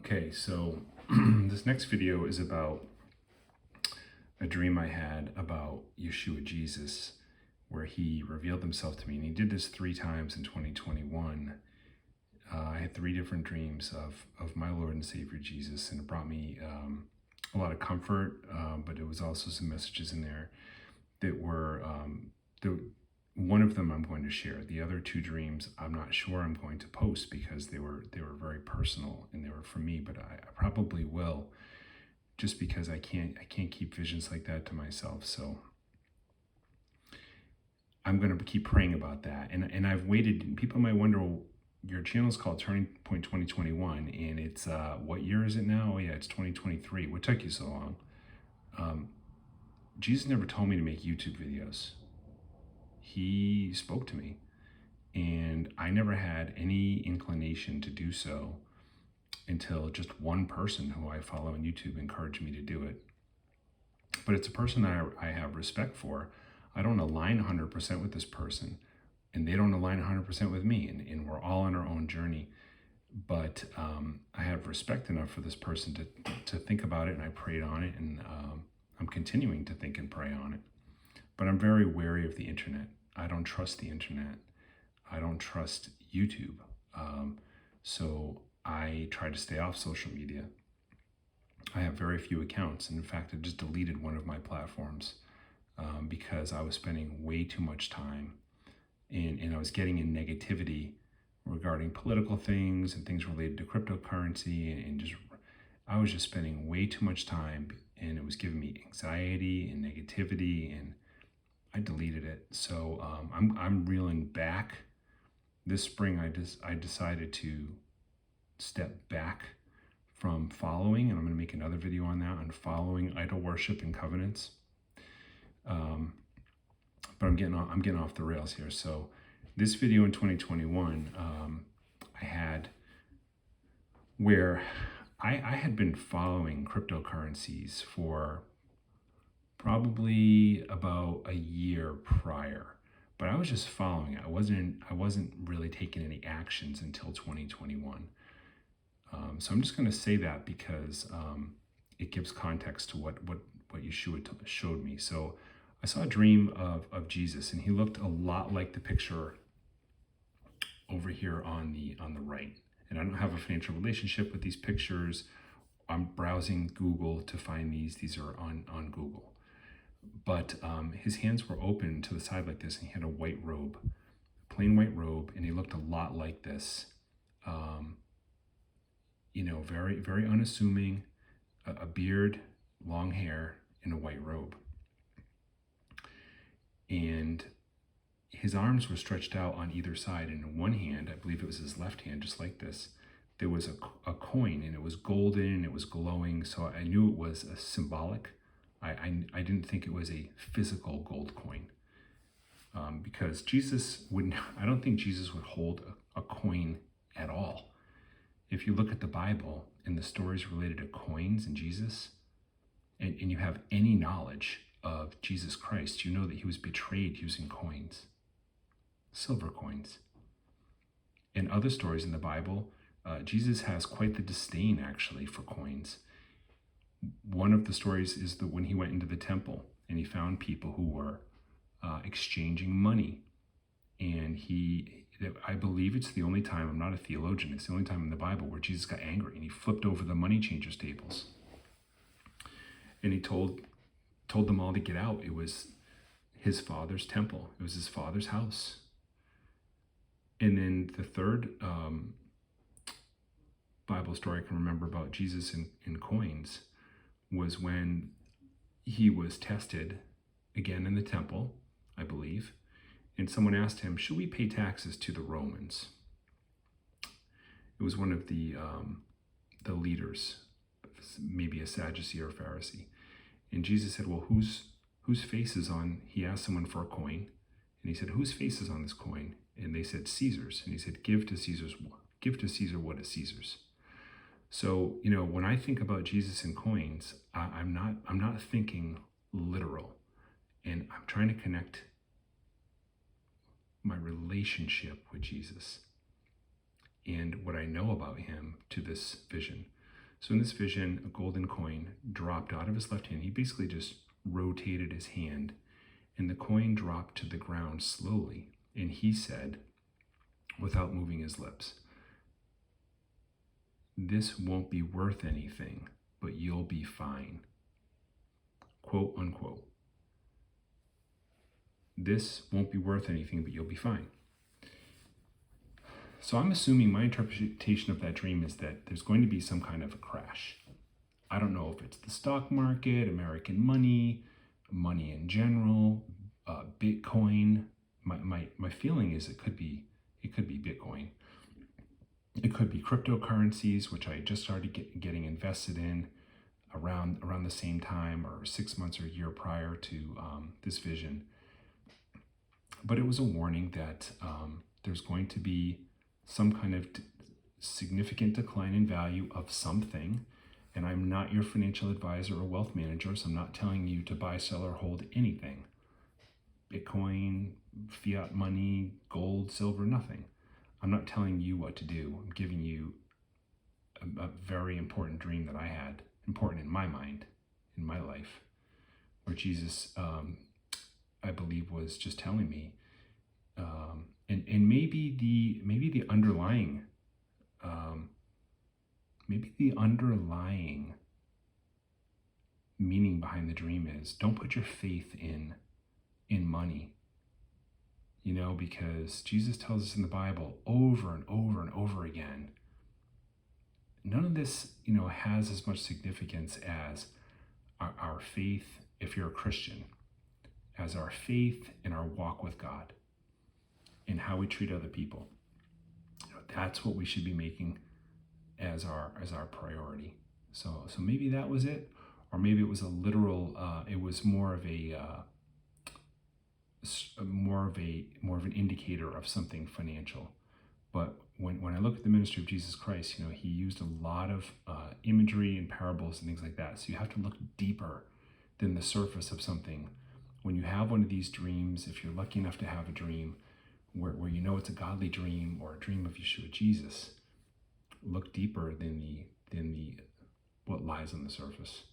Okay, so this next video is about a dream I had about Yeshua Jesus, where he revealed himself to me. And he did this 3 times in 2021. I had 3 different dreams of my Lord and Savior Jesus, and it brought me a lot of comfort, but it was also some messages in there that were, one of them I'm going to share. The other 2 dreams I'm not sure I'm going to post because they were very personal and they were for me, but I probably will, just because I can't keep visions like that to myself. So I'm going to keep praying about that. And I've waited. People might wonder, well, your channel is called Turning Point 2021, and it's what year is it now? Oh yeah, it's 2023. What took you so long? Jesus never told me to make YouTube videos. He spoke to me, and I never had any inclination to do so until just one person who I follow on YouTube encouraged me to do it. But it's a person that I have respect for. I don't align 100% with this person, and they don't align 100% with me, and we're all on our own journey. But I have respect enough for this person to think about it, and I prayed on it, and I'm continuing to think and pray on it. But I'm very wary of the internet. I don't trust the internet. I don't trust YouTube. So I try to stay off social media. I have very few accounts. And in fact, I just deleted one of my platforms because I was spending way too much time and I was getting in negativity regarding political things and things related to cryptocurrency, and just I was just spending way too much time, and it was giving me anxiety and negativity, and I deleted it. So I'm reeling back. This spring, I decided to step back from following, and I'm going to make another video on that, on following idol worship and covenants. But I'm getting off the rails here. So this video in 2021, I had where I had been following cryptocurrencies for probably about a year prior, but I was just following it. I wasn't really taking any actions until 2021. So I'm just going to say that because it gives context to what Yeshua showed me. So I saw a dream of Jesus, and he looked a lot like the picture over here on the right. And I don't have a financial relationship with these pictures. I'm browsing Google to find these. These are on Google. But his hands were open to the side like this, and he had a white robe, plain white robe, and he looked a lot like this. Very, very unassuming, a beard, long hair, and a white robe. And his arms were stretched out on either side, and in one hand, I believe it was his left hand, just like this, there was a coin, and it was golden, and it was glowing, so I knew it was a symbolic. I didn't think it was a physical gold coin, because Jesus wouldn't. I don't think Jesus would hold a coin at all. If you look at the Bible and the stories related to coins and Jesus, and you have any knowledge of Jesus Christ, you know that he was betrayed using coins, silver coins. In other stories in the Bible, Jesus has quite the disdain, actually, for coins. One of the stories is that when he went into the temple and he found people who were exchanging money, and I believe it's the only time, I'm not a theologian, it's the only time in the Bible where Jesus got angry and he flipped over the money changers' tables. And he told them all to get out. It was his father's temple. It was his father's house. And then the third Bible story I can remember about Jesus in coins was when he was tested again in the temple, I believe. And someone asked him, should we pay taxes to the Romans? It was one of the leaders, maybe a Sadducee or a Pharisee. And Jesus said, well, whose face is on, he asked someone for a coin. And he said, whose face is on this coin? And they said, Caesar's. And he said, give to Caesar what is Caesar's. So, when I think about Jesus and coins, I'm not thinking literal. And I'm trying to connect my relationship with Jesus and what I know about him to this vision. So in this vision, a golden coin dropped out of his left hand. He basically just rotated his hand, and the coin dropped to the ground slowly. And he said, without moving his lips, "This won't be worth anything, but you'll be fine." Quote unquote. This won't be worth anything, but you'll be fine. So I'm assuming my interpretation of that dream is that there's going to be some kind of a crash. I don't know if it's the stock market, American money, money in general, Bitcoin. My feeling is it could be Bitcoin. It could be cryptocurrencies, which I just started getting invested in around the same time, or 6 months or a year prior to this vision. But it was a warning that there's going to be some kind of significant decline in value of something. And I'm not your financial advisor or wealth manager, so I'm not telling you to buy, sell, or hold anything. Bitcoin, fiat money, gold, silver, nothing. I'm not telling you what to do. I'm giving you a very important dream that I had, important in my mind, in my life, where Jesus, I believe, was just telling me, and maybe the underlying meaning behind the dream is, don't put your faith in money, because Jesus tells us in the Bible over and over and over again, none of this, has as much significance as our faith, if you're a Christian, as our faith in our walk with God and how we treat other people. That's what we should be making as our priority. So maybe that was it, or maybe it was a literal. It was more of an indicator of something financial. But when I look at the ministry of Jesus Christ, he used a lot of imagery and parables and things like that. So you have to look deeper than the surface of something. When you have one of these dreams, if you're lucky enough to have a dream where it's a godly dream or a dream of Yeshua Jesus, look deeper than what lies on the surface.